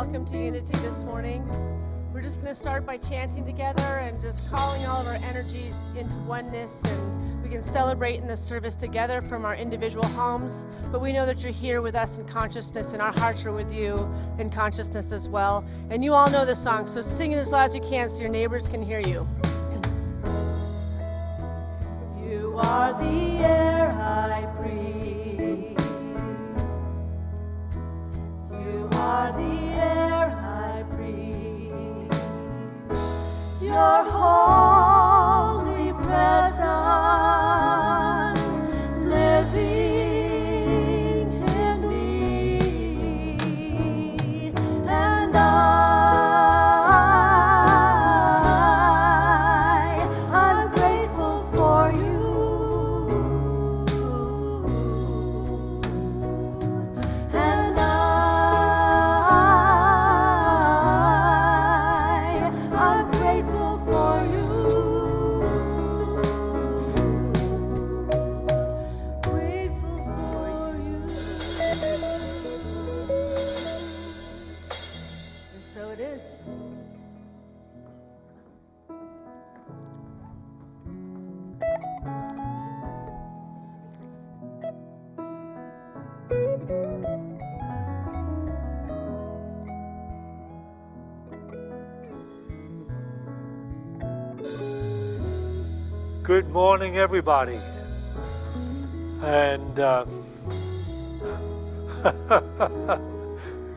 Welcome to Unity this morning. We're just going to start by chanting together and just calling all of our energies into oneness, and we can celebrate in this service together from our individual homes, but we know that you're here with us in consciousness, and our hearts are with you in consciousness as well. And you all know the song, so sing it as loud as you can so your neighbors can hear you. You are the air I breathe. You are the air I breathe. Your holy presence living in me, and I'm grateful for you. And I'm grateful for you. Grateful for you. And so it is. Good morning, everybody. And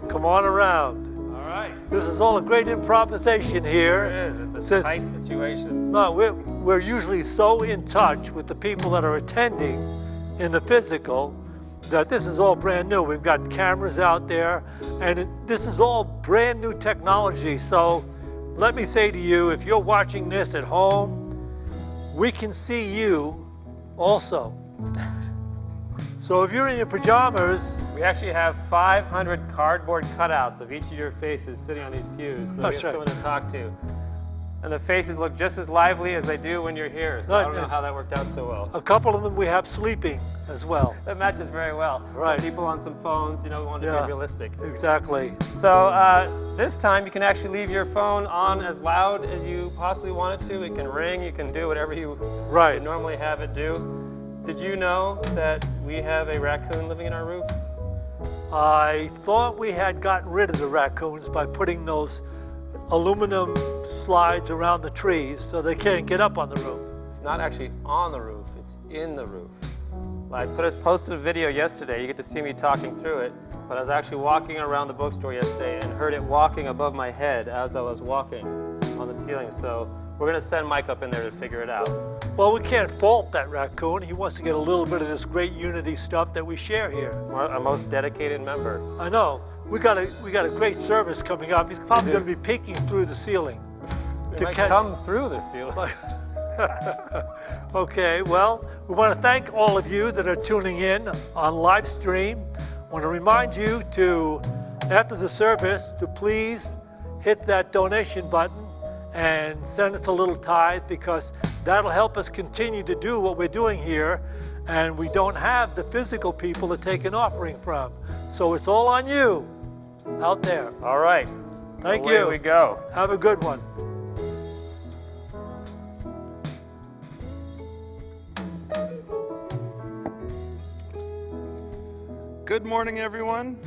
come on around. All right. This is all a great improvisation here. It is. It's a tight situation. No, we're usually so in touch with the people that are attending in the physical that this is all brand new. We've got cameras out there, and this is all brand new technology. So let me say to you, if you're watching this at home, we can see you also. So if you're in your pajamas, We actually have 500 cardboard cutouts of each of your faces sitting on these pews, so we That's have right. someone to talk to. And the faces look just as lively as they do when you're here, so I don't know how that worked out so well. a couple of them we have sleeping as well. That matches very well. Right. Some people on some phones, we want to Yeah. be realistic. Exactly. So this time you can actually leave your phone on as loud as you possibly want it to. It can ring, you can do whatever you Right. normally have it do. Did you know that we have a raccoon living in our roof? I thought we had gotten rid of the raccoons by putting those aluminum slides around the trees so they can't get up on the roof. It's not actually on the roof, it's in the roof. I posted a video yesterday, you get to see me talking through it, but I was actually walking around the bookstore yesterday and heard it walking above my head as I was walking on the ceiling. So we're gonna send Mike up in there to figure it out. Well, we can't fault that raccoon. He wants to get a little bit of this great unity stuff that we share here. It's our most dedicated member. I know. We got a great service coming up. He's probably We do. going to be peeking through the ceiling. It To might catch- come through the ceiling. Okay, well, we want to thank all of you that are tuning in on live stream. I want to remind you to, after the service, to please hit that donation button and send us a little tithe, because that'll help us continue to do what we're doing here, and we don't have the physical people to take an offering from. So it's all on you out there. All right. Thank Away you. we go. Have a good one. Good morning, everyone,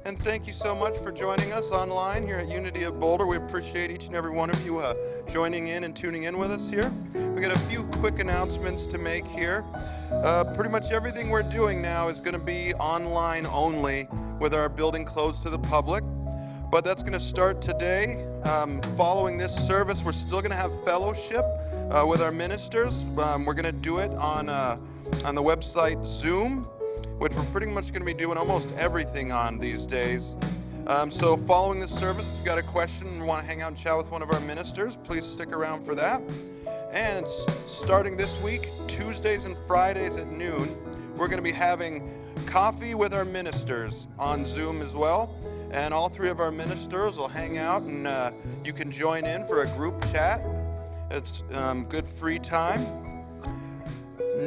and thank you so much for joining us online here at Unity of Boulder. We appreciate each and every one of you joining in and tuning in with us here. We got a few quick announcements to make here. Pretty much everything we're doing now is going to be online only, with our building closed to the public, but that's going to start today. Following this service, we're still going to have fellowship with our ministers. We're going to do it on the website Zoom, which we're pretty much going to be doing almost everything on these days. So following this service, if you've got a question and want to hang out and chat with one of our ministers, please stick around for that. And starting this week, Tuesdays and Fridays at noon, we're going to be having coffee with our ministers on Zoom as well. And all three of our ministers will hang out, and you can join in for a group chat. It's good free time.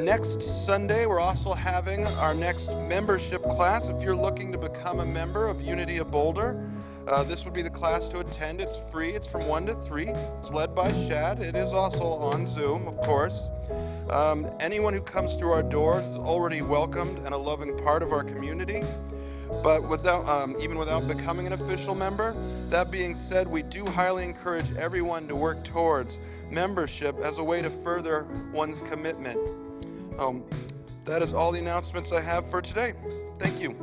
Next Sunday, we're also having our next membership class. If you're looking to become a member of Unity of Boulder, this would be the class to attend. It's free. It's from 1 to 3. It's led by Shad. It is also on Zoom, of course. Anyone who comes through our doors is already welcomed and a loving part of our community. But even without becoming an official member, that being said, we do highly encourage everyone to work towards membership as a way to further one's commitment. That is all the announcements I have for today. Thank you.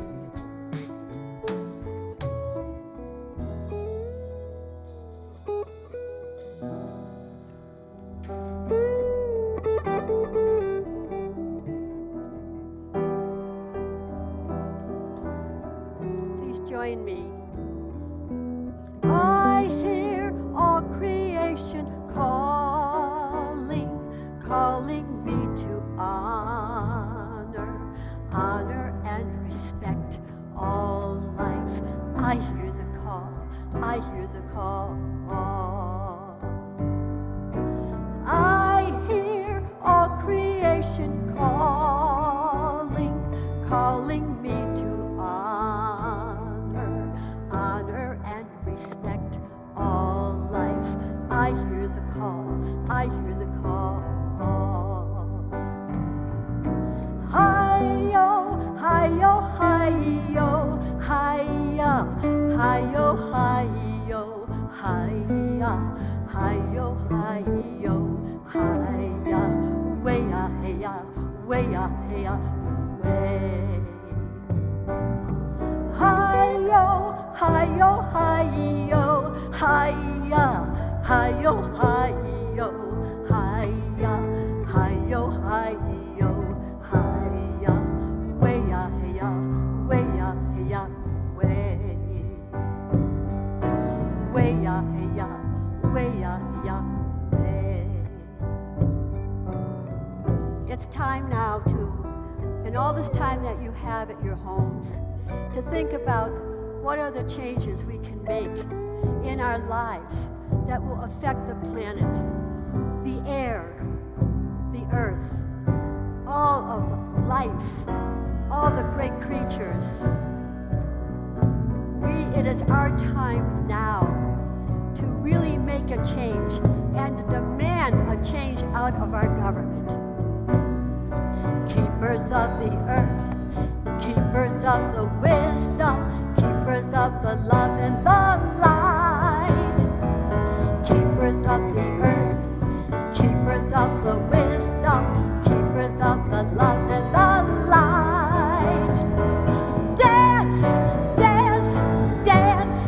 Please join me. I hear all creation calling me to honor and respect all life. I hear the call, I hear the call. I hear all creation calling me to honor and respect all life. I hear the call, I hear the call. Hi-yo, hi-yo, hi-yo, hi-ya, hi-yo, hi-yo, hi-ya, hi-yo, hi-yo, hi-ya, way-ya, hey-ya, way-ya, hey-ya, way. Hi-yo, hi-yo, hi-yo, hi-ya, hi-yo, hi-yo, hi-ya, hi-yo, hi-yo, hi-ya, way-ya, hey-ya, way-ya, hey-ya, way. Way-ya, hey-ya, way-ya, hey-ya, way. It's time now in all this time that you have at your homes, to think about what are the changes we can make in our lives that will affect the planet, the air, the earth, all of life, all the great creatures. It is our time now to really make a change and to demand a change out of our government. Keepers of the earth, keepers of the wisdom, keepers of the love and the light. Keepers of the earth, keepers of the wisdom, keepers of the love and the light. Dance, dance, dance,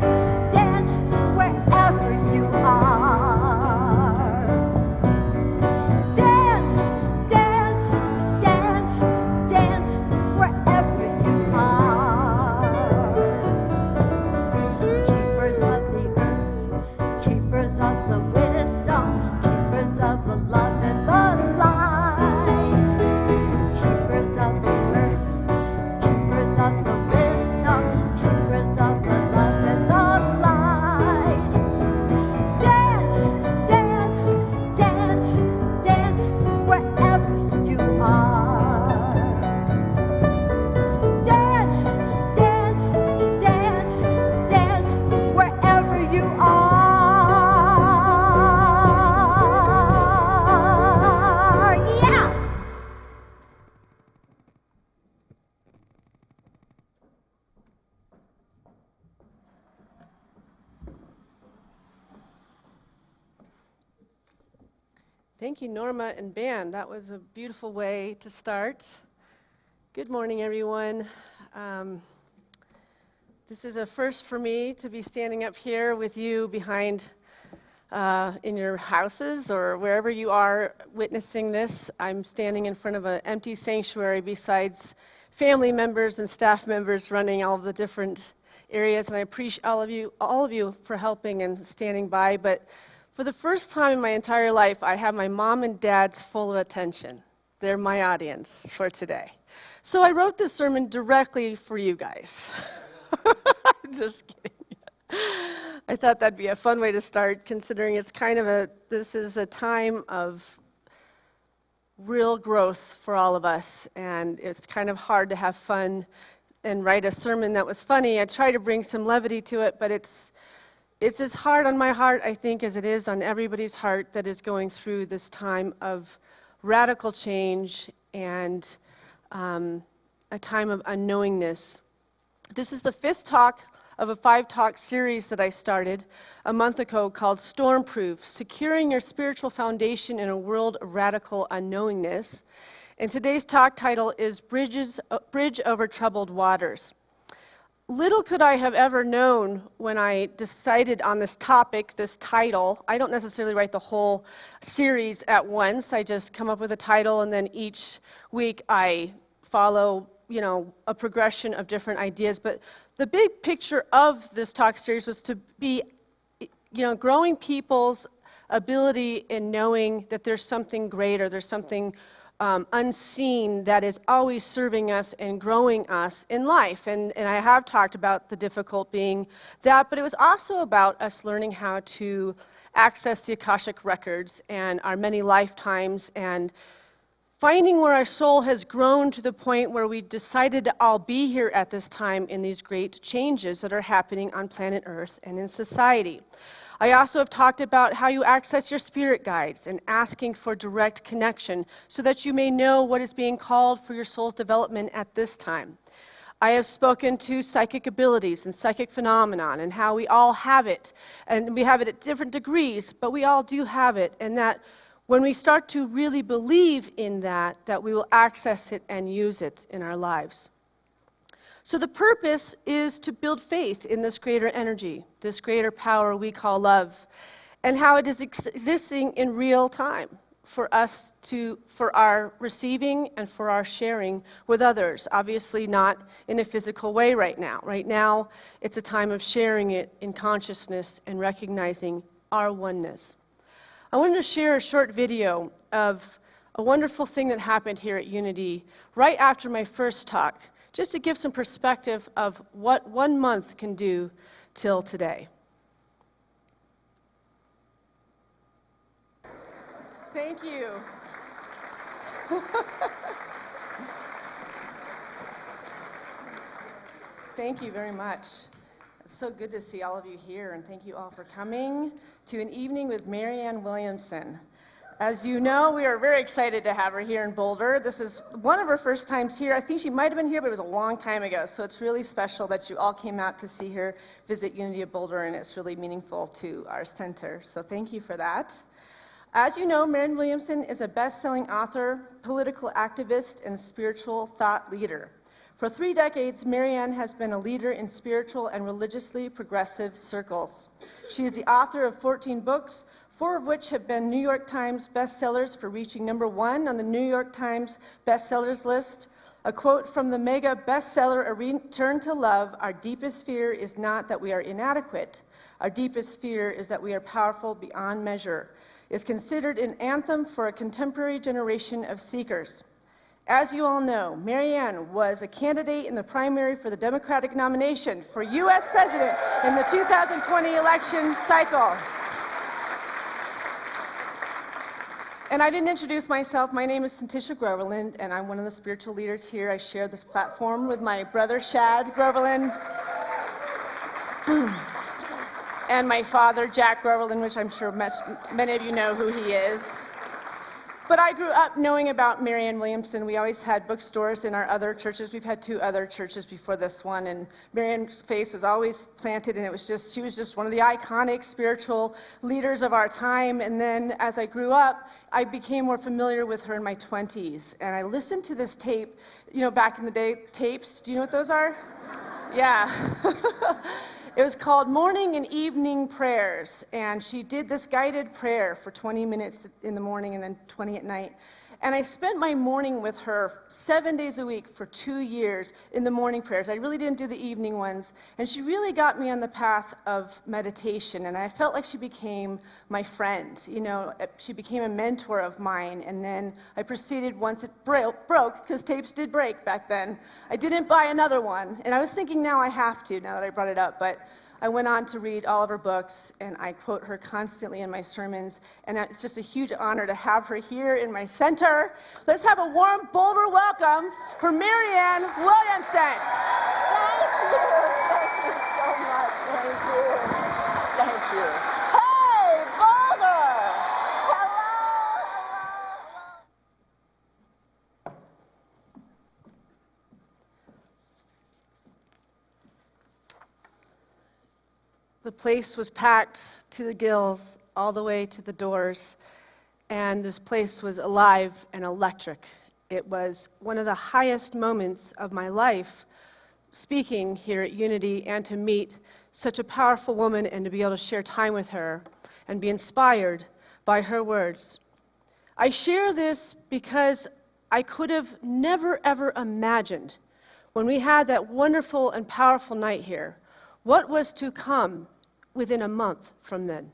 dance wherever you are. Dance, dance, dance, dance wherever you are. Keepers of the earth, keepers of the wisdom, keepers of the love and the light. Keepers of the earth, keepers of the wisdom, keepers of the love and the light. Dance, dance, dance, dance wherever you are. Dance, dance, dance, dance wherever you are. Yes! Thank you, Norma and band. That was a beautiful way to start. Good morning, everyone. This is a first for me to be standing up here with you behind in your houses or wherever you are witnessing this. I'm standing in front of an empty sanctuary besides family members and staff members running all of the different areas, and I appreciate all of you for helping and standing by. But for the first time in my entire life, I have my mom and dad's full attention. They're my audience for today. So I wrote this sermon directly for you guys. I'm just kidding. I thought that'd be a fun way to start, considering it's kind of this is a time of real growth for all of us, and it's kind of hard to have fun and write a sermon that was funny. I try to bring some levity to it, but it's as hard on my heart, I think, as it is on everybody's heart that is going through this time of radical change and a time of unknowingness. This is the 5th talk of a 5-talk series that I started a month ago called Stormproof, Securing Your Spiritual Foundation in a World of Radical Unknowingness. And today's talk title is Bridge Over Troubled Waters. Little could I have ever known when I decided on this topic, this title. I don't necessarily write the whole series at once. I just come up with a title, and then each week I follow, a progression of different ideas. But the big picture of this talk series was to be, growing people's ability in knowing that there's something greater, there's something unseen that is always serving us and growing us in life. And I have talked about the difficult being that, but it was also about us learning how to access the Akashic Records and our many lifetimes and finding where our soul has grown to the point where we decided to all be here at this time in these great changes that are happening on planet Earth and in society. I also have talked about how you access your spirit guides and asking for direct connection so that you may know what is being called for your soul's development at this time. I have spoken to psychic abilities and psychic phenomenon and how we all have it, and we have it at different degrees, but we all do have it, and that when we start to really believe in that we will access it and use it in our lives. So the purpose is to build faith in this greater energy, this greater power we call love, and how it is existing in real time for us for our receiving and for our sharing with others. Obviously not in a physical way right now. Right now, it's a time of sharing it in consciousness and recognizing our oneness. I wanted to share a short video of a wonderful thing that happened here at Unity right after my first talk, just to give some perspective of what 1 month can do till today. Thank you. Thank you very much. It's so good to see all of you here, and thank you all for coming to an evening with Marianne Williamson. As you know, we are very excited to have her here in Boulder. This is one of her first times here. I think she might have been here, but it was a long time ago, so it's really special that you all came out to see her visit Unity of Boulder, and it's really meaningful to our center, so thank you for that. As you know, Marianne Williamson is a best-selling author, political activist, and spiritual thought leader. For 3 decades, Marianne has been a leader in spiritual and religiously progressive circles. She is the author of 14 books, 4 of which have been New York Times bestsellers for reaching #1 on the New York Times bestsellers list. A quote from the mega bestseller, A Return to Love, "Our deepest fear is not that we are inadequate. Our deepest fear is that we are powerful beyond measure," is considered an anthem for a contemporary generation of seekers. As you all know, Marianne was a candidate in the primary for the Democratic nomination for U.S. President in the 2020 election cycle. And I didn't introduce myself. My name is Syntysche Groverland, and I'm one of the spiritual leaders here. I share this platform with my brother, Shad Groverland, and my father, Jack Groverland, which I'm sure many of you know who he is. But I grew up knowing about Marianne Williamson. We always had bookstores in our other churches. We've had 2 other churches before this one, and Marianne's face was always planted, and she was just one of the iconic spiritual leaders of our time. And then as I grew up, I became more familiar with her in my 20s, and I listened to this tape, back in the day, tapes. Do you know what those are? Yeah. It was called Morning and Evening Prayers, and she did this guided prayer for 20 minutes in the morning and then 20 at night. And I spent my morning with her 7 days a week for 2 years in the morning prayers. I really didn't do the evening ones, and she really got me on the path of meditation, and I felt like she became my friend. She became a mentor of mine, and then I proceeded, once it broke, because tapes did break back then, I didn't buy another one, and I was thinking now I have to, now that I brought it up, but I went on to read all of her books, and I quote her constantly in my sermons, and it's just a huge honor to have her here in my center. Let's have a warm Boulder welcome for Marianne Williamson. Thank you so much. Thank you. Hey, Boulder! Hello. The place was packed to the gills, all the way to the doors, and this place was alive and electric. It was one of the highest moments of my life, speaking here at Unity, and to meet such a powerful woman and to be able to share time with her and be inspired by her words. I share this because I could have never, ever imagined, when we had that wonderful and powerful night here, what was to come within a month from then.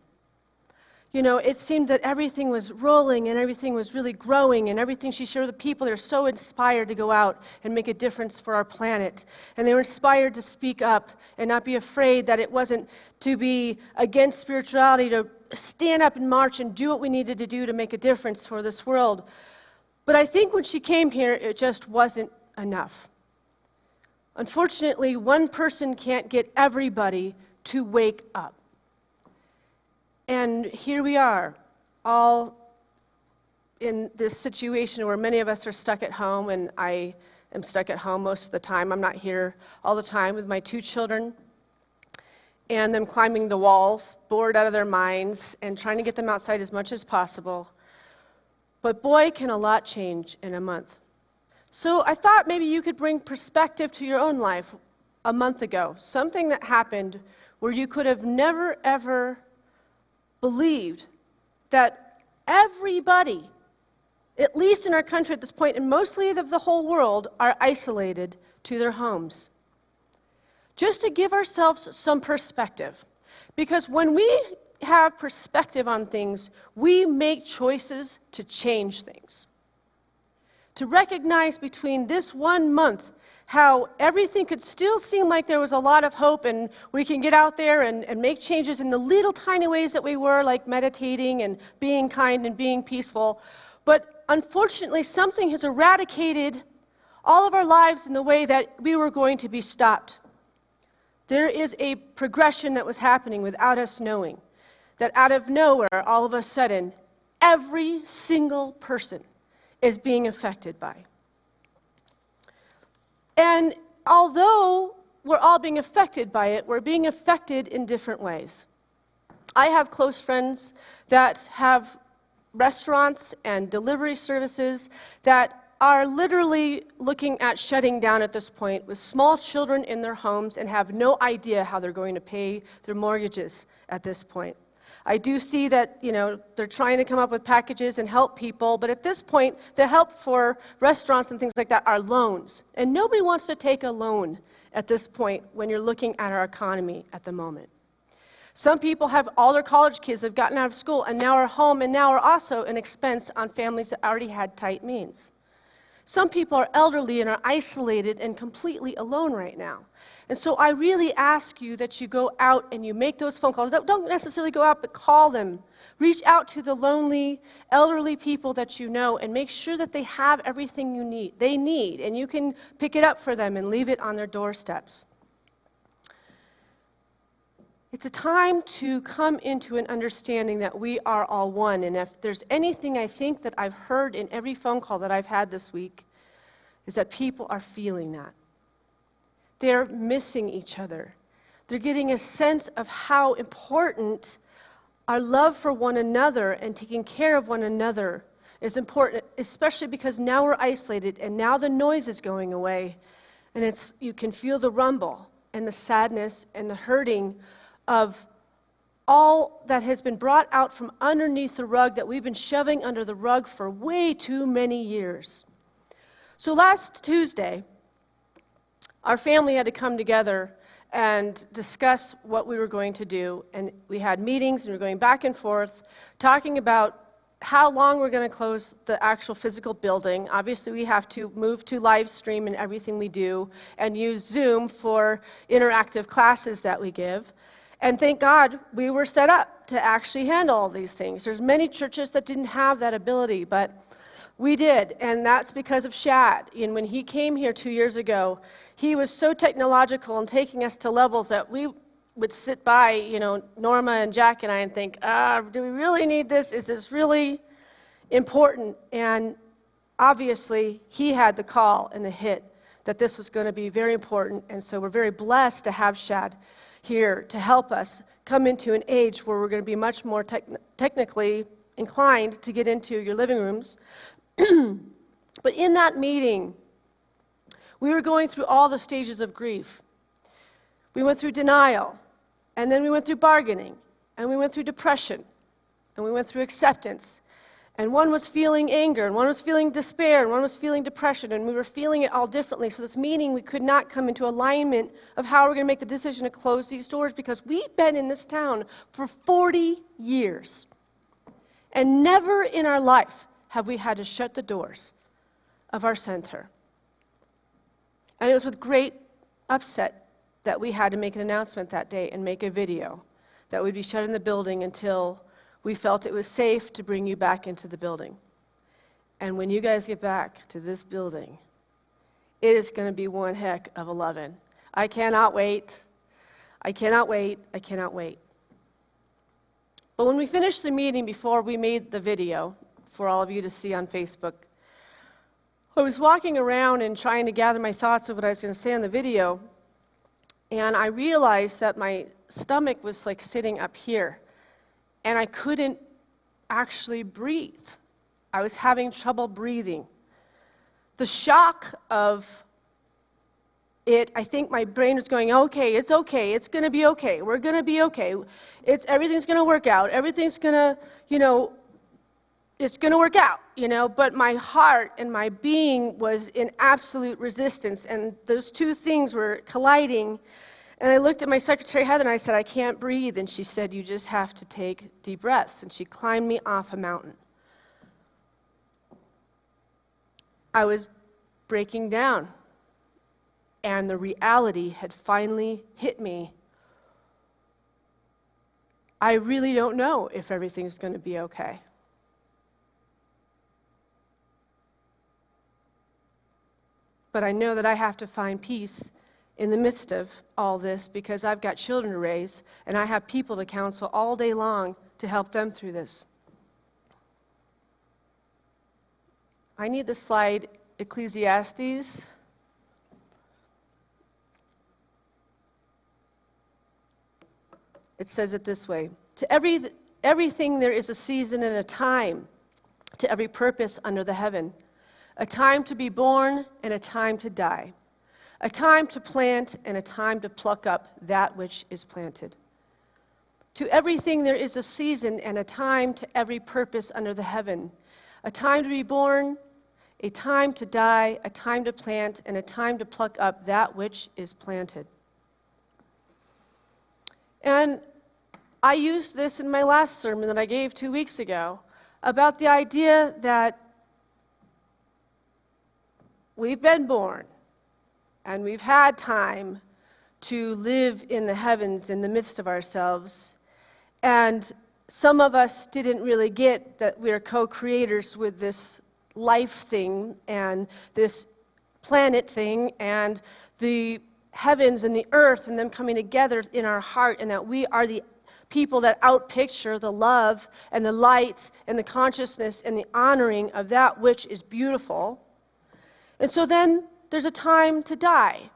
You know, it seemed that everything was rolling and everything was really growing, and everything she shared with the people, they're so inspired to go out and make a difference for our planet. And they were inspired to speak up and not be afraid that it wasn't to be against spirituality, to stand up and march and do what we needed to do to make a difference for this world. But I think when she came here, it just wasn't enough. Unfortunately, one person can't get everybody to wake up. And here we are, all in this situation where many of us are stuck at home, and I am stuck at home most of the time. I'm not here all the time with my 2 children, and them climbing the walls, bored out of their minds, and trying to get them outside as much as possible. But boy, can a lot change in a month. So I thought maybe you could bring perspective to your own life a month ago, something that happened where you could have never, ever believed that everybody, at least in our country at this point, and mostly of the whole world, are isolated to their homes. Just to give ourselves some perspective. Because when we have perspective on things, we make choices to change things. To recognize between this 1 month how everything could still seem like there was a lot of hope, and we can get out there and make changes in the little tiny ways that we were, like meditating and being kind and being peaceful. But unfortunately, something has eradicated all of our lives in the way that we were going to be stopped. There is a progression that was happening without us knowing, that out of nowhere, all of a sudden, every single person is being affected by. And although we're all being affected by it, we're being affected in different ways. I have close friends that have restaurants and delivery services that are literally looking at shutting down at this point with small children in their homes and have no idea how they're going to pay their mortgages at this point. I do see that, they're trying to come up with packages and help people, but at this point, the help for restaurants and things like that are loans. And nobody wants to take a loan at this point when you're looking at our economy at the moment. Some people have all their college kids have gotten out of school and now are home and now are also an expense on families that already had tight means. Some people are elderly and are isolated and completely alone right now. And so I really ask you that you go out and you make those phone calls. Don't necessarily go out, but call them. Reach out to the lonely, elderly people that you know and make sure that they have everything they need, and you can pick it up for them and leave it on their doorsteps. It's a time to come into an understanding that we are all one, and if there's anything I think that I've heard in every phone call that I've had this week, is that people are feeling that. They're missing each other. They're getting a sense of how important our love for one another and taking care of one another is important, especially because now we're isolated and now the noise is going away, and you can feel the rumble and the sadness and the hurting of all that has been brought out from underneath the rug that we've been shoving under the rug for way too many years. So last Tuesday, our family had to come together and discuss what we were going to do, and we had meetings and we were going back and forth talking about how long we're going to close the actual physical building. Obviously, we have to move to live stream in everything we do and use Zoom for interactive classes that we give. And thank God we were set up to actually handle all these things. There's many churches that didn't have that ability, but we did, and that's because of Shad. And when he came here 2 years ago, he was so technological and taking us to levels that we would sit by, Norma and Jack and I, and think, do we really need this? Is this really important? And obviously, he had the call and the hit that this was going to be very important, and so we're very blessed to have Shad here to help us come into an age where we're going to be much more technically inclined to get into your living rooms. But in that meeting, we were going through all the stages of grief. We went through denial, and then we went through bargaining, and we went through depression, and we went through acceptance. And one was feeling anger, and one was feeling despair, and one was feeling depression, and we were feeling it all differently. So this meeting, we could not come into alignment of how we're going to make the decision to close these doors, because we've been in this town for 40 years. And never in our life have we had to shut the doors of our center. And it was with great upset that we had to make an announcement that day and make a video that would be shut in the building until we felt it was safe to bring you back into the building. And when you guys get back to this building, it is going to be one heck of a lovin'. I cannot wait. I cannot wait. I cannot wait. But when we finished the meeting, before we made the video for all of you to see on Facebook, I was walking around and trying to gather my thoughts of what I was going to say on the video, and I realized that my stomach was like sitting up here, and I couldn't actually breathe. I was having trouble breathing. The shock of it, I think my brain was going, okay, it's going to be okay, we're going to be okay, everything's going to work out, everything's going to, it's going to work out, but my heart and my being was in absolute resistance, and those two things were colliding. And I looked at my secretary, Heather, and I said, I can't breathe, and she said, you just have to take deep breaths, and she climbed me off a mountain. I was breaking down, and the reality had finally hit me. I really don't know if everything's going to be okay. But I know that I have to find peace in the midst of all this, because I've got children to raise, and I have people to counsel all day long to help them through this. I need the slide Ecclesiastes. It says it this way: to everything there is a season and a time, to every purpose under the heaven. A time to be born and a time to die. A time to plant and a time to pluck up that which is planted. To everything there is a season and a time to every purpose under the heaven. A time to be born, a time to die, a time to plant, and a time to pluck up that which is planted. And I used this in my last sermon that I gave 2 weeks ago about the idea that we've been born, and we've had time to live in the heavens in the midst of ourselves. And some of us didn't really get that we're co-creators with this life thing and this planet thing and the heavens and the earth and them coming together in our heart, and that we are the people that outpicture the love and the light and the consciousness and the honoring of that which is beautiful. And so then there's a time to die.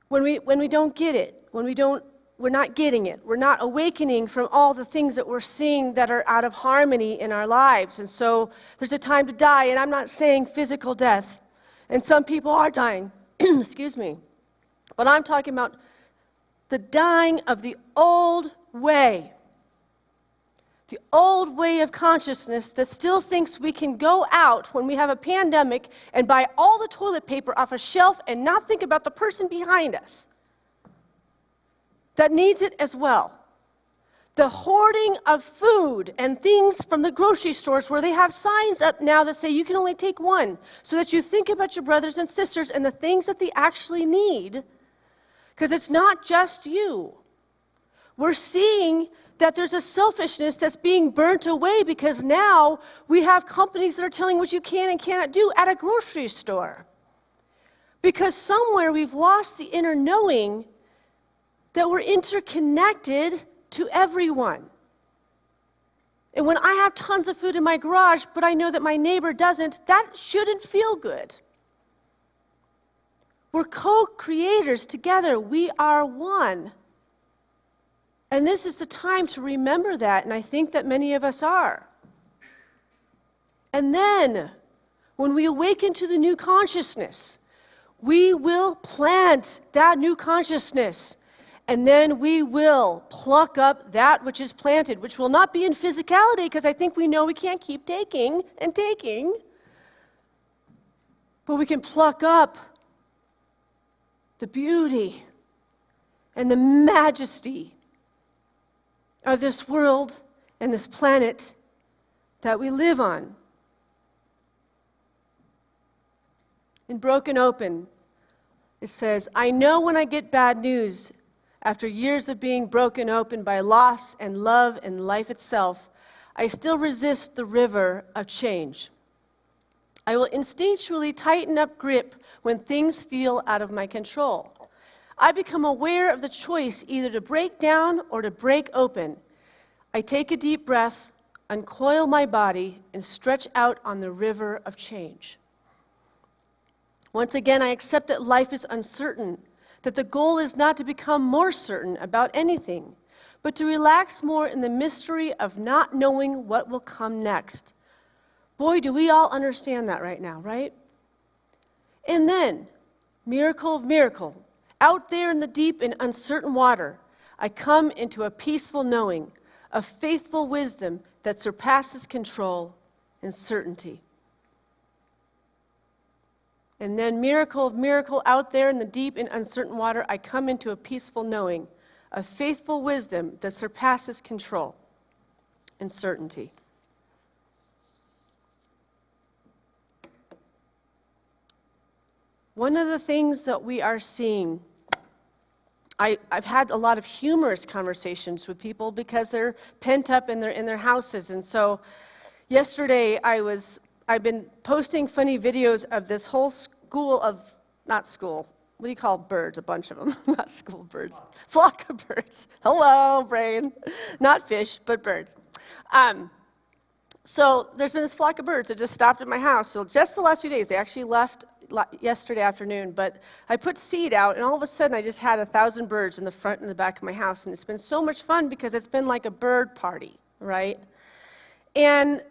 When we don't get it, we're not getting it. We're not awakening from all the things that we're seeing that are out of harmony in our lives. And so there's a time to die, and I'm not saying physical death. And some people are dying, excuse me. But I'm talking about the dying of the old way. The old way of consciousness that still thinks we can go out when we have a pandemic and buy all the toilet paper off a shelf and not think about the person behind us that needs it as well. The hoarding of food and things from the grocery stores, where they have signs up now that say you can only take one, so that you think about your brothers and sisters and the things that they actually need, Because it's not just you. We're seeing that there's a selfishness that's being burnt away because now we have companies that are telling what you can and cannot do at a grocery store. Because somewhere we've lost the inner knowing that we're interconnected to everyone. And when I have tons of food in my garage, but I know that my neighbor doesn't, that shouldn't feel good. We're co-creators together. We are one. And this is the time to remember that, and I think that many of us are. And then, when we awaken to the new consciousness, we will plant that new consciousness, and then we will pluck up that which is planted, which will not be in physicality, because I think we know we can't keep taking and taking, but we can pluck up the beauty and the majesty of this world and this planet that we live on. In Broken Open, it says, I know when I get bad news, after years of being broken open by loss and love and life itself, I still resist the river of change. I will instinctually tighten up grip when things feel out of my control. I become aware of the choice either to break down or to break open. I take a deep breath, uncoil my body, and stretch out on the river of change. Once again, I accept that life is uncertain, that the goal is not to become more certain about anything, but to relax more in the mystery of not knowing what will come next. Boy, do we all understand that right now, right? And then, miracle of miracle, out there in the deep and uncertain water, I come into a peaceful knowing, a faithful wisdom that surpasses control and certainty. And then, miracle of miracle, out there in the deep and uncertain water, I come into a peaceful knowing, a faithful wisdom that surpasses control and certainty. One of the things that we are seeing, I've had a lot of humorous conversations with people because they're pent up in their houses. And so yesterday I've been posting funny videos of this whole school of, not school, what do you call birds? A bunch of them, not school birds. Flock of birds. Hello, brain. Not fish, but birds. So there's been this flock of birds that just stopped at my house. So just the last few days, they actually left yesterday afternoon, but I put seed out, and all of a sudden I just had 1,000 birds in the front and the back of my house, and it's been so much fun because it's been like a bird party, right? And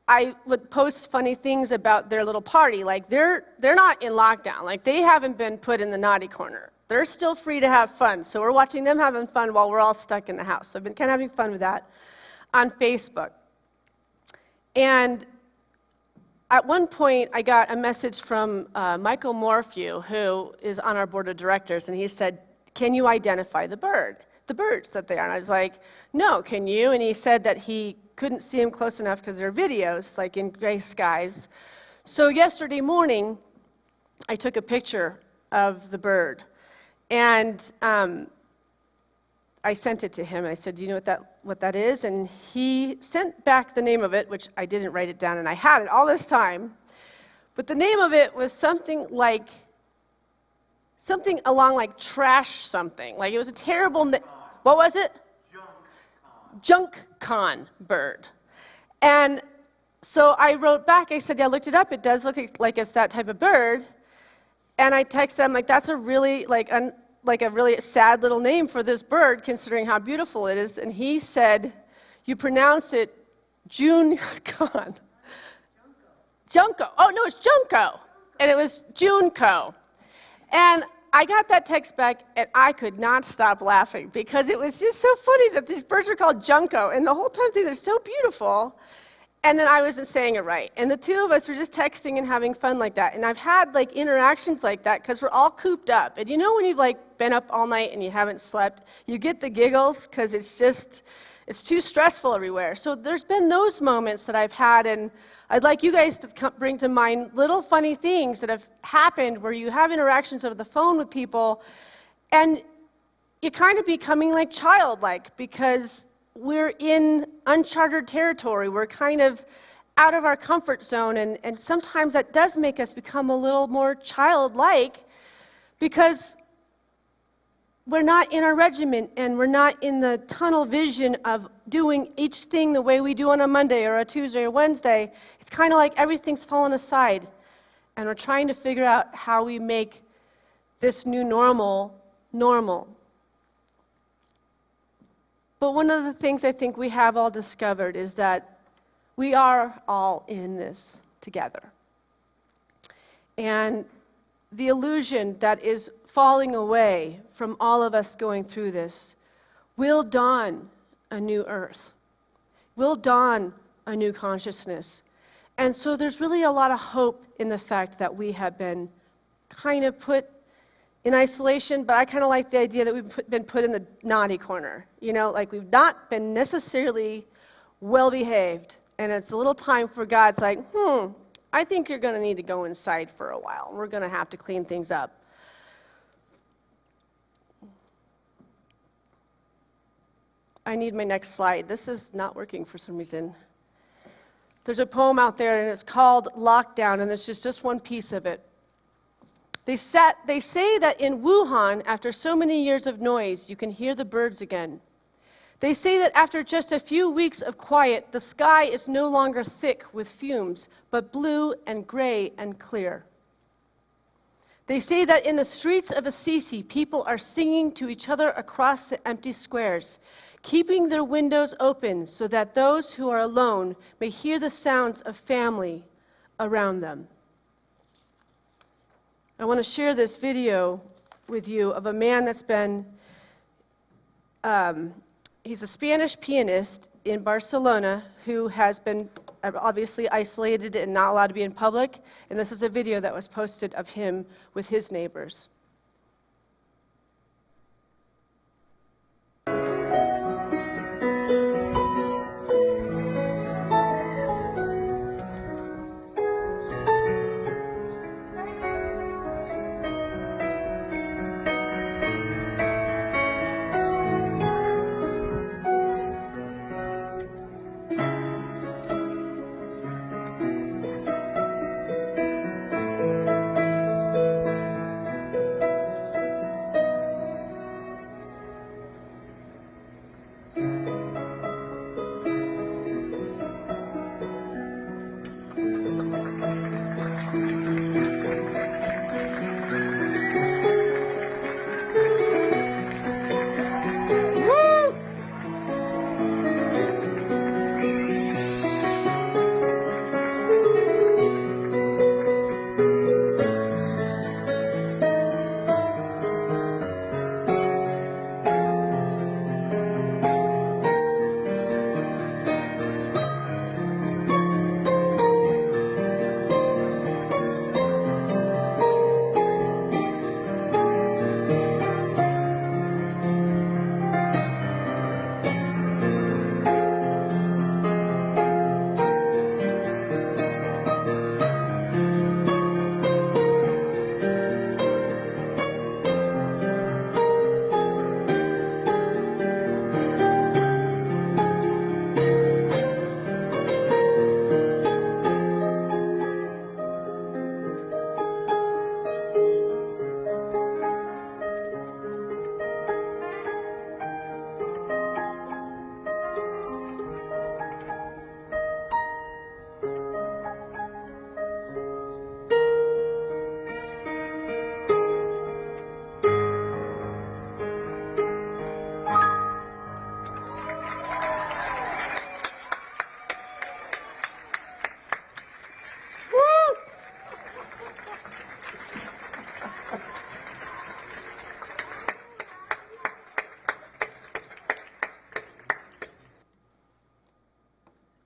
I would post funny things about their little party, like they're not in lockdown, like they haven't been put in the naughty corner. They're still free to have fun, so we're watching them having fun while we're all stuck in the house. So I've been kind of having fun with that on Facebook. And at one point, I got a message from Michael Morphew, who is on our board of directors, and he said, can you identify the birds that they are? And I was like, no, can you? And he said that he couldn't see them close enough because they're videos, like in gray skies. So yesterday morning, I took a picture of the bird, and I sent it to him. I said, do you know what that is? And he sent back the name of it, which I didn't write it down, and I had it all this time. But the name of it was something along like trash something. Like it was a terrible name. What was it? Junk con bird. And so I wrote back, I said, yeah, I looked it up. It does look like it's that type of bird. And I texted him, like, that's a really, a really sad little name for this bird, considering how beautiful it is. And he said, you pronounce it June-con. Junco. Oh, no, it's Junco. And it was Junco. And I got that text back, and I could not stop laughing because it was just so funny that these birds are called Junco. And the whole time they're so beautiful. And then I wasn't saying it right. And the two of us were just texting and having fun like that. And I've had interactions like that because we're all cooped up. And you know when you've been up all night and you haven't slept, you get the giggles because it's too stressful everywhere. So there's been those moments that I've had, and I'd like you guys to bring to mind little funny things that have happened where you have interactions over the phone with people, And you're kind of becoming like childlike because we're in uncharted territory. We're kind of out of our comfort zone, and sometimes that does make us become a little more childlike because we're not in our regiment and we're not in the tunnel vision of doing each thing the way we do on a Monday or a Tuesday or Wednesday. It's kind of like everything's fallen aside, and we're trying to figure out how we make this new normal normal. But one of the things I think we have all discovered is that we are all in this together. And the illusion that is falling away from all of us going through this will dawn a new earth, will dawn a new consciousness. And so there's really a lot of hope in the fact that we have been kind of put in isolation, but I kind of like the idea that we've been put in the naughty corner. You know, like we've not been necessarily well behaved. And it's a little time for God's like, I think you're going to need to go inside for a while. We're going to have to clean things up. I need my next slide. This is not working for some reason. There's a poem out there, and it's called Lockdown, and there's just one piece of it. They say that in Wuhan, after so many years of noise, you can hear the birds again. They say that after just a few weeks of quiet, the sky is no longer thick with fumes, but blue and gray and clear. They say that in the streets of Assisi, people are singing to each other across the empty squares, keeping their windows open so that those who are alone may hear the sounds of family around them. I want to share this video with you of a man that's been, he's a Spanish pianist in Barcelona who has been obviously isolated and not allowed to be in public, and this is a video that was posted of him with his neighbors.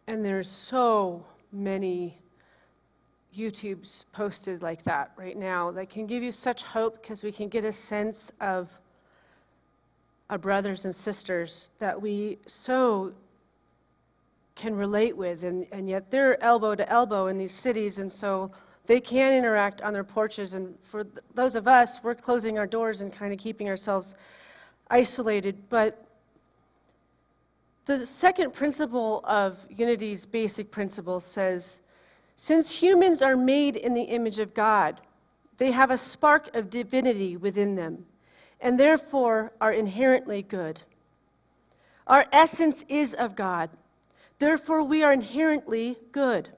And there's so many YouTubes posted like that right now that can give you such hope because we can get a sense of our brothers and sisters that we so can relate with, and yet they're elbow to elbow in these cities, and so They can interact on their porches, and for those of us, we're closing our doors and kind of keeping ourselves isolated. But the second principle of Unity's basic principle says, since humans are made in the image of God, they have a spark of divinity within them, and therefore are inherently good. Our essence is of God, therefore we are inherently good.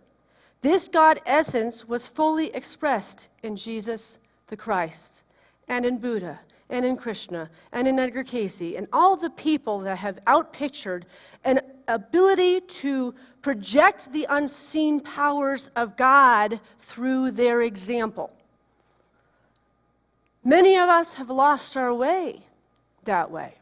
This God essence was fully expressed in Jesus the Christ, and in Buddha, and in Krishna, and in Edgar Cayce, and all the people that have outpictured an ability to project the unseen powers of God through their example. Many of us have lost our way that way.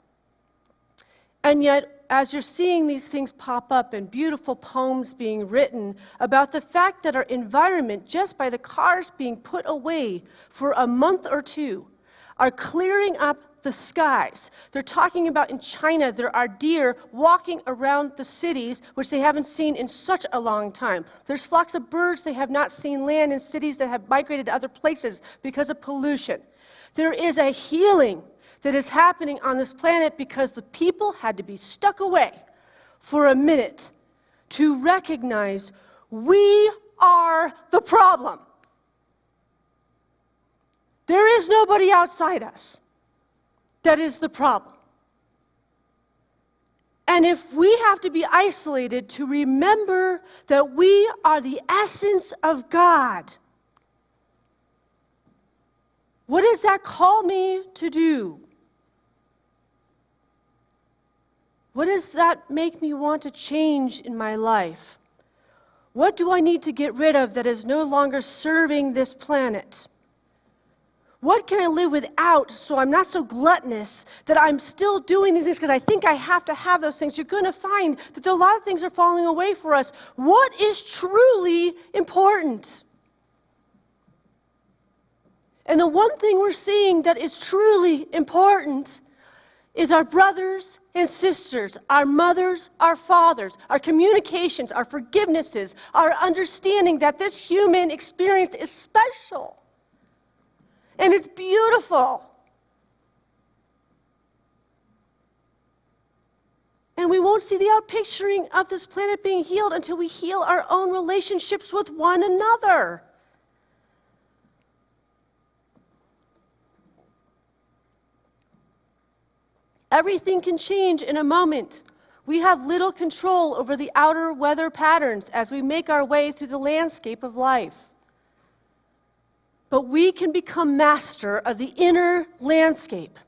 And yet, as you're seeing these things pop up and beautiful poems being written about the fact that our environment, just by the cars being put away for a month or two, are clearing up the skies. They're talking about in China, there are deer walking around the cities, which they haven't seen in such a long time. There's flocks of birds they have not seen land in cities that have migrated to other places because of pollution. There is a healing that is happening on this planet because the people had to be stuck away for a minute to recognize we are the problem. There is nobody outside us that is the problem. And if we have to be isolated to remember that we are the essence of God, what does that call me to do? What does that make me want to change in my life? What do I need to get rid of that is no longer serving this planet? What can I live without so I'm not so gluttonous that I'm still doing these things because I think I have to have those things? You're going to find that a lot of things are falling away for us. What is truly important? And the one thing we're seeing that is truly important is our brothers and sisters, our mothers, our fathers, our communications, our forgivenesses, our understanding that this human experience is special. And it's beautiful. And we won't see the outpicturing of this planet being healed until we heal our own relationships with one another. Everything can change in a moment. We have little control over the outer weather patterns as we make our way through the landscape of life. But we can become master of the inner landscape.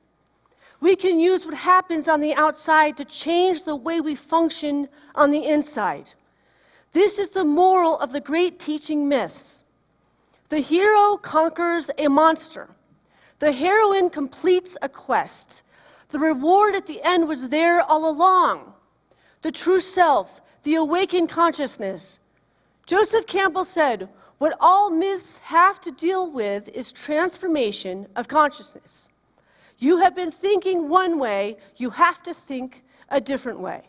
We can use what happens on the outside to change the way we function on the inside. This is the moral of the great teaching myths. The hero conquers a monster. The heroine completes a quest. The reward at the end was there all along. The true self, the awakened consciousness. Joseph Campbell said, what all myths have to deal with is transformation of consciousness. You have been thinking one way, you have to think a different way.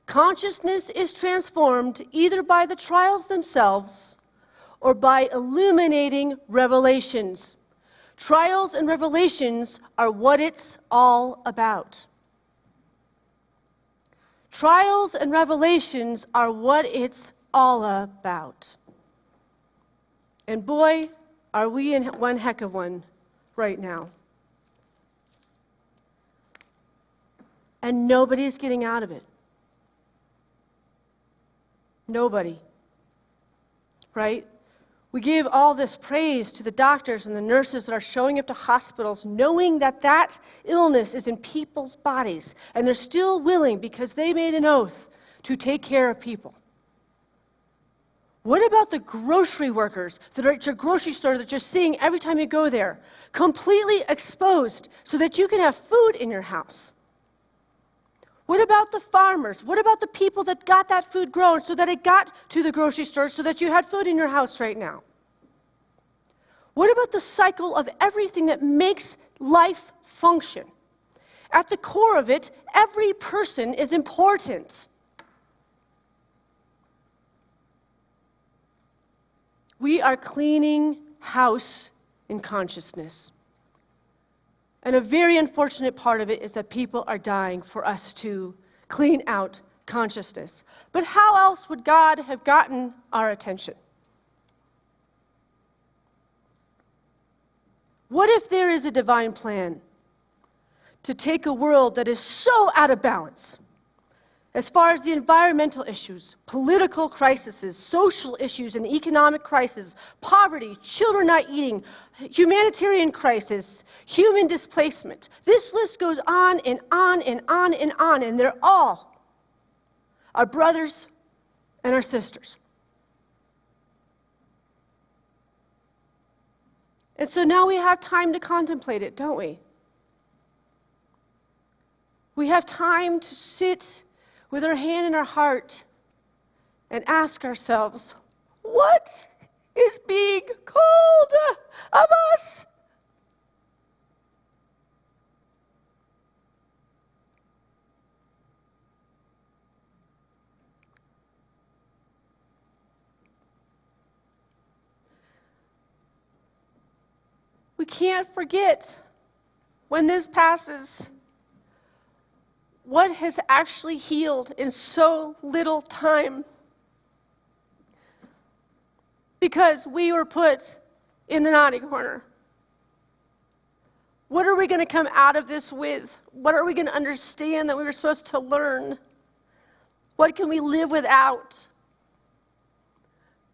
Consciousness is transformed either by the trials themselves or by illuminating revelations. Trials and revelations are what it's all about. Trials and revelations are what it's all about. And boy, are we in one heck of one right now. And nobody's getting out of it. Nobody. Right? We give all this praise to the doctors and the nurses that are showing up to hospitals knowing that that illness is in people's bodies, and they're still willing, because they made an oath, to take care of people. What about the grocery workers that are at your grocery store that you're seeing every time you go there, completely exposed so that you can have food in your house? What about the farmers? What about the people that got that food grown so that it got to the grocery store so that you had food in your house right now? What about the cycle of everything that makes life function? At the core of it, every person is important. We are cleaning house in consciousness. And a very unfortunate part of it is that people are dying for us to clean out consciousness. But how else would God have gotten our attention? What if there is a divine plan to take a world that is so out of balance, as far as the environmental issues, political crises, social issues, and economic crisis, poverty, children not eating, humanitarian crisis, human displacement. This list goes on and on and on and on, and they're all our brothers and our sisters. And so now we have time to contemplate it, don't we? We have time to sit with our hand in our heart and ask ourselves, what is being called of us? We can't forget, when this passes, what has actually healed in so little time. Because we were put in the naughty corner. What are we going to come out of this with? What are we going to understand that we were supposed to learn? What can we live without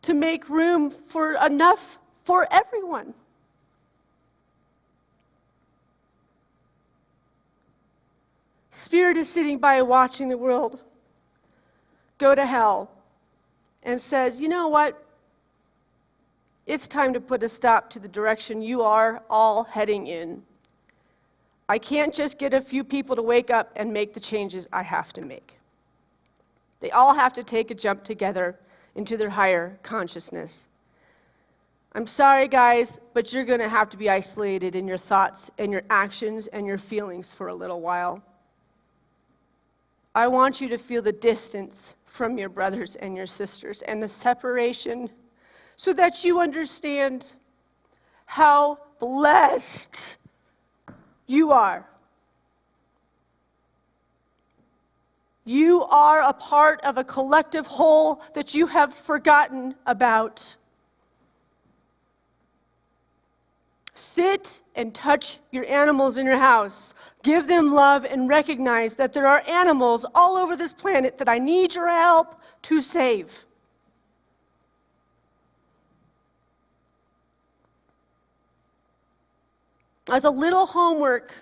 to make room for enough for everyone? Spirit is sitting by watching the world go to hell and says, you know what? It's time to put a stop to the direction you are all heading in. I can't just get a few people to wake up and make the changes I have to make. They all have to take a jump together into their higher consciousness. I'm sorry, guys, but you're going to have to be isolated in your thoughts and your actions and your feelings for a little while. I want you to feel the distance from your brothers and your sisters and the separation so that you understand how blessed you are. You are a part of a collective whole that you have forgotten about. Sit and touch your animals in your house. Give them love and recognize that there are animals all over this planet that I need your help to save. As a little homework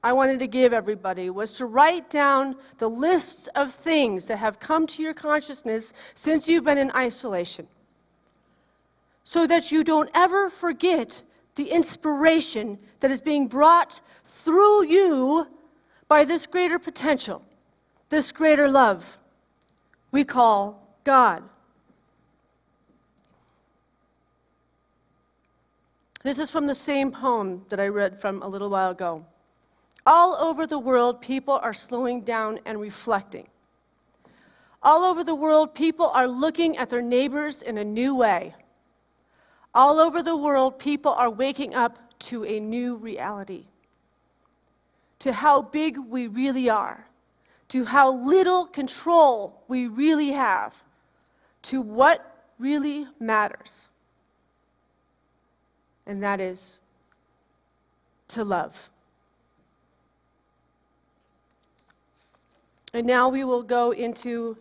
I wanted to give everybody was to write down the lists of things that have come to your consciousness since you've been in isolation, so that you don't ever forget the inspiration that is being brought through you by this greater potential, this greater love we call God. This is from the same poem that I read from a little while ago. All over the world, people are slowing down and reflecting. All over the world, people are looking at their neighbors in a new way. All over the world, people are waking up to a new reality, to how big we really are, to how little control we really have, to what really matters. And that is to love. And now we will go into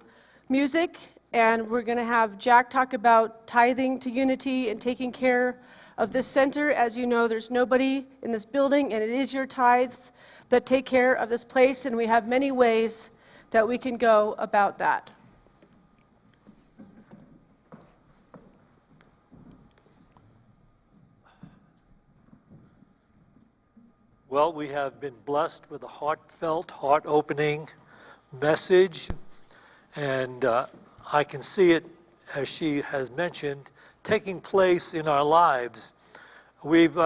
music, and we're going to have Jack talk about tithing to unity and taking care of this center. As you know, there's nobody in this building, and it is your tithes that take care of this place, and we have many ways that we can go about that. Well, we have been blessed with a heartfelt, heart-opening message, and I can see it, as she has mentioned, taking place in our lives. We've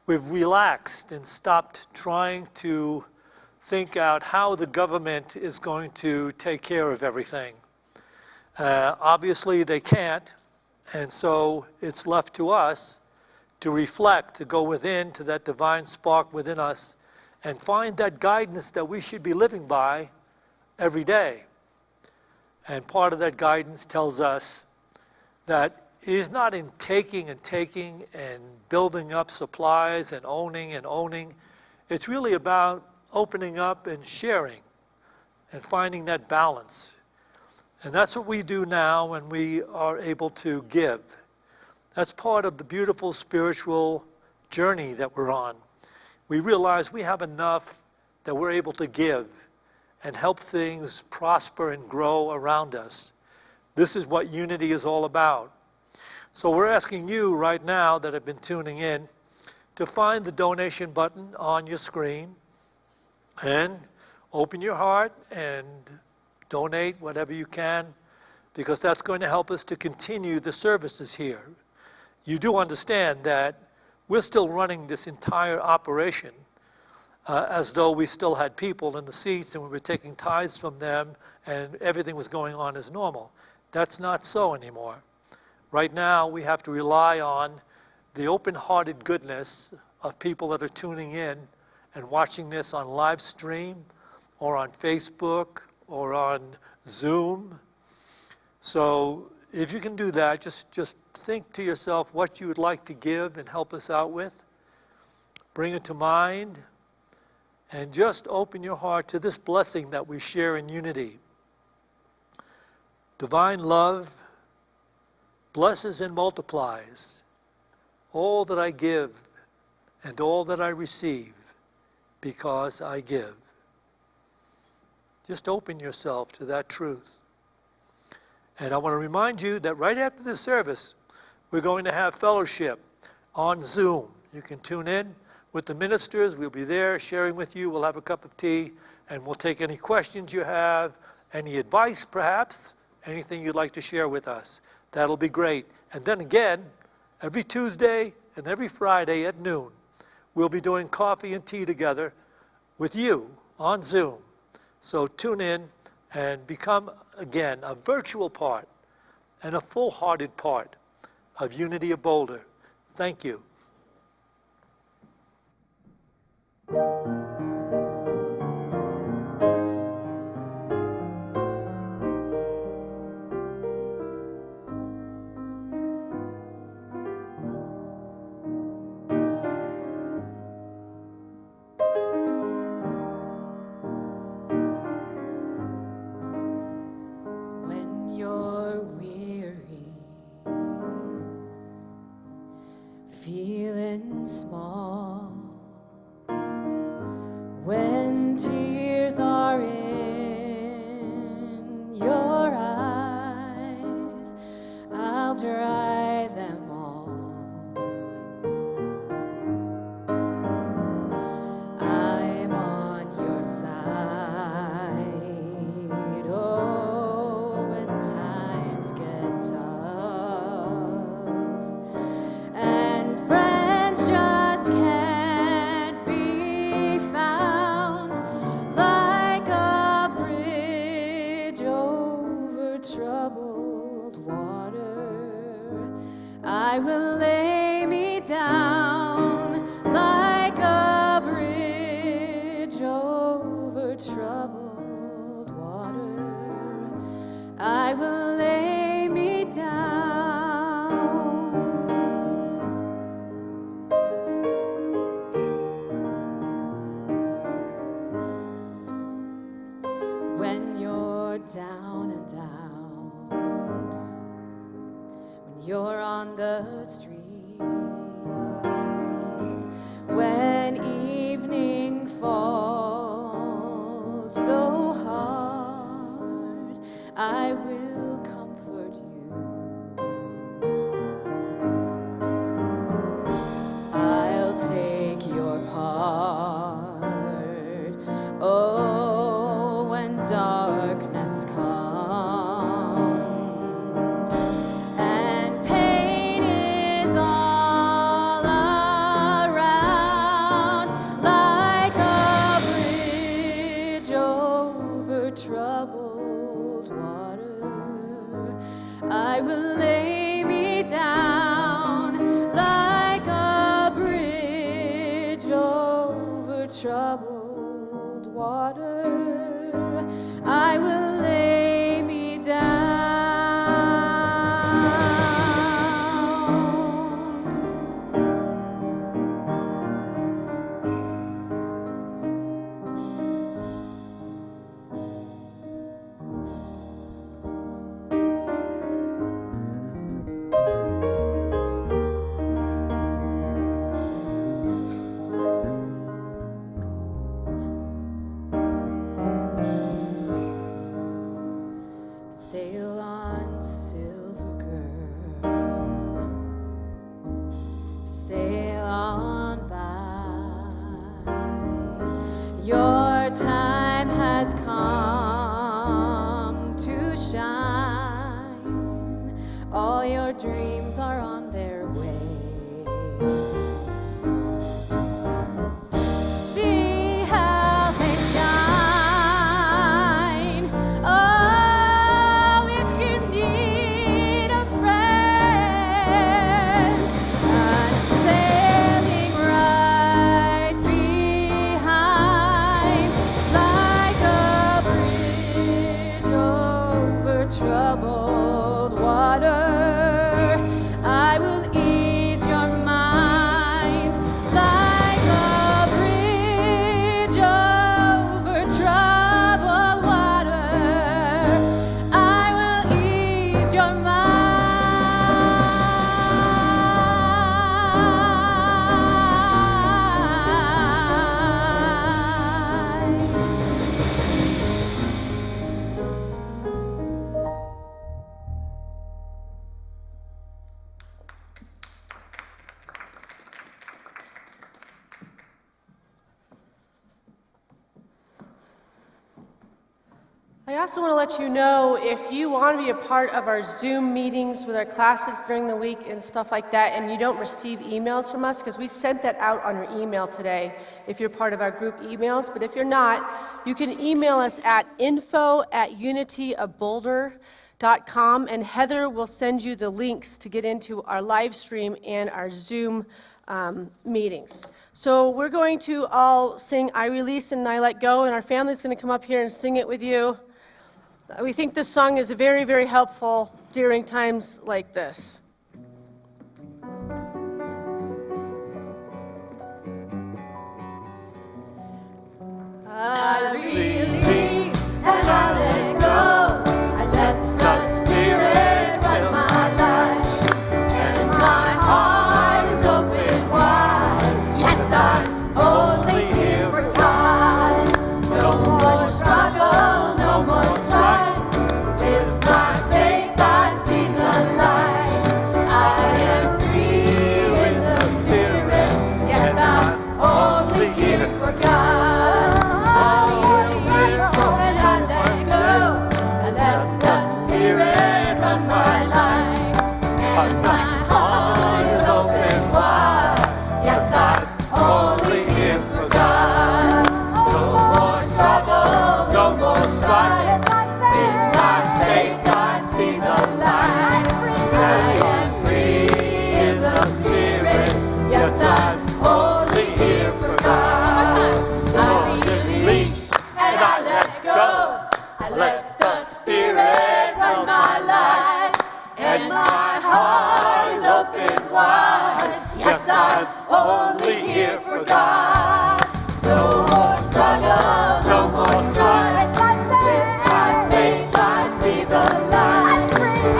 relaxed and stopped trying to think out how the government is going to take care of everything. Obviously, they can't, And so it's left to us to reflect, to go within to that divine spark within us and find that guidance that we should be living by every day. And part of that guidance tells us that it is not in taking and taking and building up supplies and owning. It's really about opening up and sharing and finding that balance. And that's what we do now when we are able to give. That's part of the beautiful spiritual journey that we're on. We realize we have enough that we're able to give and help things prosper and grow around us. This is what unity is all about. So we're asking you right now that have been tuning in to find the donation button on your screen and open your heart and donate whatever you can, because that's going to help us to continue the services here. You do understand that we're still running this entire operation as though we still had people in the seats and we were taking tithes from them and everything was going on as normal. That's not so anymore. Right now, we have to rely on the open-hearted goodness of people that are tuning in and watching this on live stream or on Facebook or on Zoom. So if you can do that, just think to yourself what you would like to give and help us out with. Bring it to mind and just open your heart to this blessing that we share in unity. Divine love blesses and multiplies all that I give and all that I receive because I give. Just open yourself to that truth. And I want to remind you that right after this service, we're going to have fellowship on Zoom. You can tune in with the ministers. We'll be there sharing with you. We'll have a cup of tea, and we'll take any questions you have, any advice perhaps, anything you'd like to share with us. That'll be great. And then again, every Tuesday and every Friday at noon, we'll be doing coffee and tea together with you on Zoom. So tune in and become, again, a virtual part and a full-hearted part of Unity of Boulder. Thank you. When you're weary, feeling small, when tears are in your eyes, I'll dry them all. I'm on your side. Oh, when times get tough and friends just can't be found, like a bridge over troubled water, I will lay me down like a bridge over troubled water. I will lay me down. When you're down and out, when you're on the street, when evening falls so hard, I will comfort you. I'll take your part. Oh, when darkness comes and pain is all around, like a bridge over troubled water, I will lay me water, I will lay me down. Sail on, silver girl, sail on by. Your time has come to shine. All your dreams are on their way. See how they shine. Oh, if you need a friend, I'm sailing right behind, like a bridge over troubled water. I will ease your mind, like a bridge over troubled water. I will ease your mind. I also want to let you know, if you want to be a part of our Zoom meetings with our classes during the week and stuff like that, and you don't receive emails from us, because we sent that out on your email today if you're part of our group emails, but if you're not, you can email us at info@unityofboulder.com, and Heather will send you the links to get into our live stream and our Zoom meetings. So we're going to all sing I Release and I Let Go, and our family's going to come up here and sing it with you. We think this song is very, very helpful during times like this. I release and I let go. I let the Spirit run my life, and my heart is open wide. Yes, I'm only here for God. No more struggle, no more strife. With my faith, I see the light. I am free in the Spirit. Yes, I'm only here for God. I release and I let go. I let the Spirit run my life, and my heart is open wide. Yes, I'm only here for God. No more struggle, no more strife. With my faith, I see the light. I am free in the Spirit. Yes, I'm only here for God. One more time. I release and I let go. I let the Spirit run my life, and my heart is open wide. Yes, I'm only here for God. No more struggle, no more strife. With my faith, I see the light. I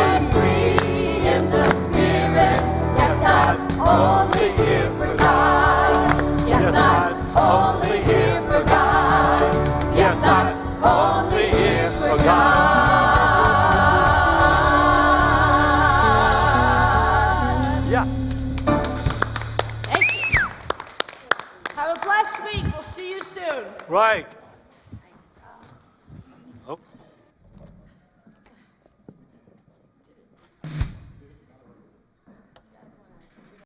am free in the Spirit. Yes, I'm only here for God. Yes, I'm only here for God. Yes, I'm only here for God. Yeah. Thank you. Have a blessed week. We'll see you soon. Right.